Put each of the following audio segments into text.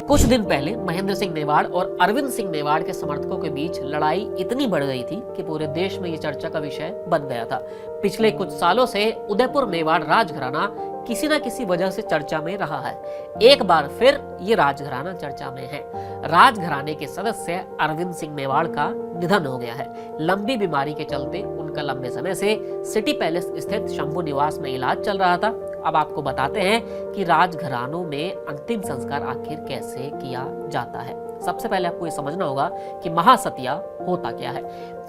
कुछ दिन पहले महेंद्र सिंह मेवाड़ और अरविंद सिंह मेवाड़ के समर्थकों के बीच लड़ाई इतनी बढ़ गई थी कि पूरे देश में ये चर्चा का विषय बन गया था। पिछले कुछ सालों से उदयपुर मेवाड़ राजघराना किसी न किसी वजह से चर्चा में रहा है। एक बार फिर ये राजघराना चर्चा में है। राजघराने के सदस्य अरविंद सिंह मेवाड़ का निधन हो गया है। लंबी बीमारी के चलते उनका लंबे समय से सिटी पैलेस स्थित शंभू निवास में इलाज चल रहा था। अब आपको बताते हैं कि राजघरानों में अंतिम संस्कार आखिर कैसे किया जाता है। सबसे पहले आपको ये समझना होगा कि महासतिया होता क्या है।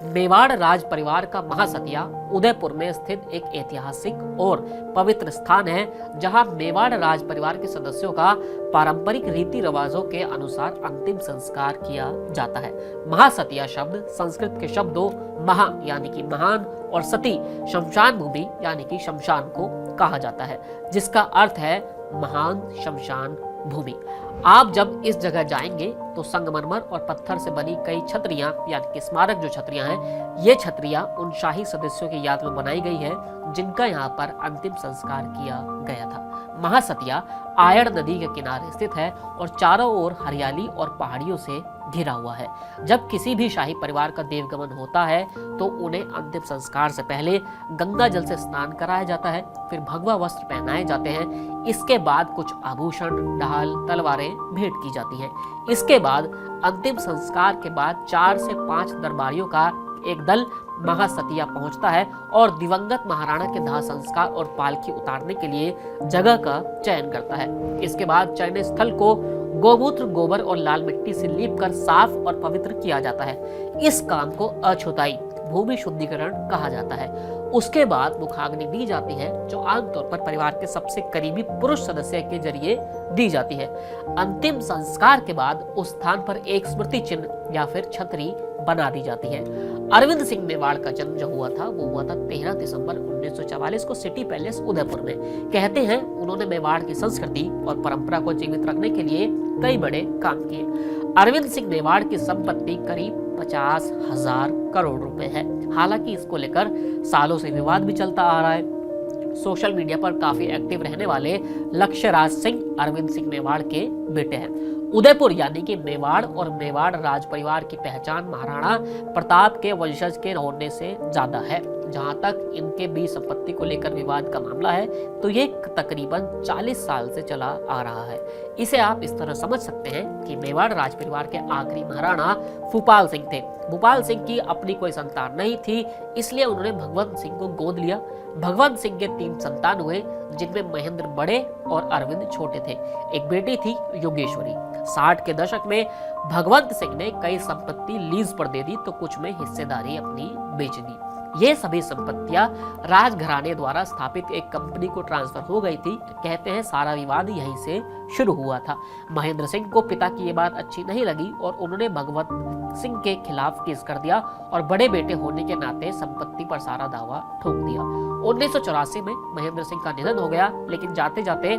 मेवाड़ राज परिवार का महासतिया उदयपुर में स्थित एक ऐतिहासिक और पवित्र स्थान है, जहां मेवाड़ राज परिवार के सदस्यों का पारंपरिक रीति रिवाजों के अनुसार अंतिम संस्कार किया जाता है। महासतिया शब्द संस्कृत के शब्दों महा यानी कि महान और सती शमशान भूमि यानी कि शमशान को कहा जाता है, जिसका अर्थ है महान शमशान भूमि। आप जब इस जगह जाएंगे तो संगमरमर और पत्थर से बनी कई छतरियां यानी कि स्मारक जो छतरियां हैं, ये छतरियां उन शाही सदस्यों की याद में बनाई गई है जिनका यहाँ पर अंतिम संस्कार किया गया था। महासतिया आयड़ नदी के किनारे स्थित है और चारों ओर हरियाली और पहाड़ियों से घिरा हुआ है। जब किसी भी शाही परिवार का देवगमन होता है तो उन्हें अंतिम संस्कार से पहले गंगा जल से स्नान कराया जाता है, फिर भगवा वस्त्र पहनाए जाते हैं। इसके बाद कुछ आभूषण, ढाल, तलवारें भेंट की जाती हैं। इसके बाद अंतिम संस्कार के बाद 4 से 5 दरबारियों का एक दल महासतिया पहुंचता है और दिवंगत महाराणा के दाह संस्कार और पालकी उतारने के लिए जगह का चयन करता है। इसके बाद चयन स्थल को गोमूत्र, गोबर और लाल मिट्टी से लीपकर साफ और पवित्र किया जाता है। इस काम को अछूताई भूमि शुद्धिकरण कहा जाता है। उसके बाद मुखाग्नि दी जाती है, जो आमतौर पर परिवार के सबसे करीबी पुरुष सदस्य के जरिए दी जाती है। अंतिम संस्कार के बाद उस स्थान पर एक स्मृति चिन्ह या फिर छतरी बना दी जाती है। अरविंद सिंह मेवाड़ का जन्म जो हुआ था वो हुआ था 13 दिसंबर 1944 को सिटी पैलेस उदयपुर में। कहते हैं उन्होंने मेवाड़ की संस्कृति और परंपरा को जीवित रखने के लिए कई बड़े काम किए। अरविंद सिंह मेवाड़ की संपत्ति करीब 50,000 करोड़ रुपए है। हालांकि इसको लेकर सालों से विवाद भी चलता आ रहा है। सोशल मीडिया पर काफी एक्टिव रहने वाले लक्ष्यराज सिंह अरविंद सिंह मेवाड़ के बेटे हैं। उदयपुर यानी कि मेवाड़ और मेवाड़ राज परिवार की पहचान महाराणा प्रताप के वंशज के होने से ज्यादा है। जहां तक इनके बीच संपत्ति को लेकर विवाद का मामला है तो ये तकरीबन 40 साल से चला आ रहा है। इसे आप इस तरह समझ सकते हैं कि मेवाड़ राज परिवार के आखिरी महाराणा भूपाल सिंह थे। भूपाल सिंह की अपनी कोई संतान नहीं थी, इसलिए उन्होंने भगवंत सिंह को गोद लिया। भगवंत सिंह के 3 संतान हुए, जिनमें महेंद्र बड़े और अरविंद छोटे थे। एक बेटी थी योगेश्वरी। 60 के दशक में भगवंत सिंह ने कई संपत्ति लीज पर दे दी तो कुछ में हिस्सेदारी अपनी बेच दी। ये सभी संपत्तियां राजघराने द्वारा स्थापित एक कंपनी को ट्रांसफर हो गई थी। कहते हैं सारा विवाद यहीं से शुरू हुआ था। महेंद्र सिंह को पिता की ये बात अच्छी नहीं लगी और उन्होंने भगवंत सिंह के खिलाफ केस कर दिया और बड़े बेटे होने के नाते संपत्ति पर सारा दावा ठोक दिया। 1984 में महेंद्र सिंह का निधन हो गया, लेकिन जाते जाते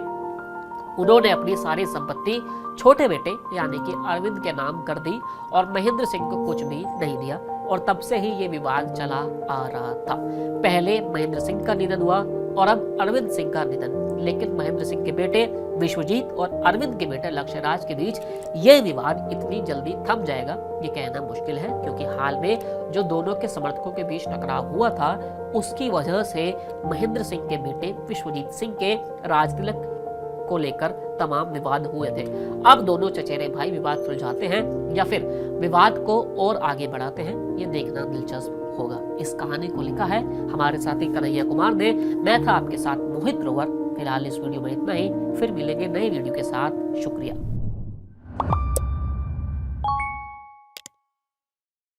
उन्होंने अपनी सारी संपत्ति छोटे बेटे यानी कि अरविंद के नाम कर दी और महेंद्र सिंह को कुछ भी नहीं दिया और तब से ही ये विवाद चला आ रहा था। पहले महेंद्र सिंह का निधन हुआ और अब अरविंद सिंह का निधन, लेकिन महेंद्र सिंह के बेटे विश्वजीत और अरविंद के बेटे लक्ष्यराज के बीच ये विवाद इतनी जल्दी थम जाएगा ये कहना मुश्किल है, क्योंकि हाल में जो दोनों के समर्थकों के बीच टकराव हुआ था उसकी वजह से महेंद्र सिंह के बेटे विश्वजीत सिंह के राजतिलक को लेकर तमाम विवाद हुए थे। अब दोनों चचेरे भाई विवाद सुलझाते हैं या फिर विवाद को और आगे बढ़ाते हैं, ये देखना दिलचस्प होगा। इस कहानी को लिखा है हमारे साथी कन्हैया कुमार ने। मैं था आपके साथ मोहित रोवर। फिलहाल इस वीडियो में इतना ही, फिर मिलेंगे नए वीडियो के साथ। शुक्रिया।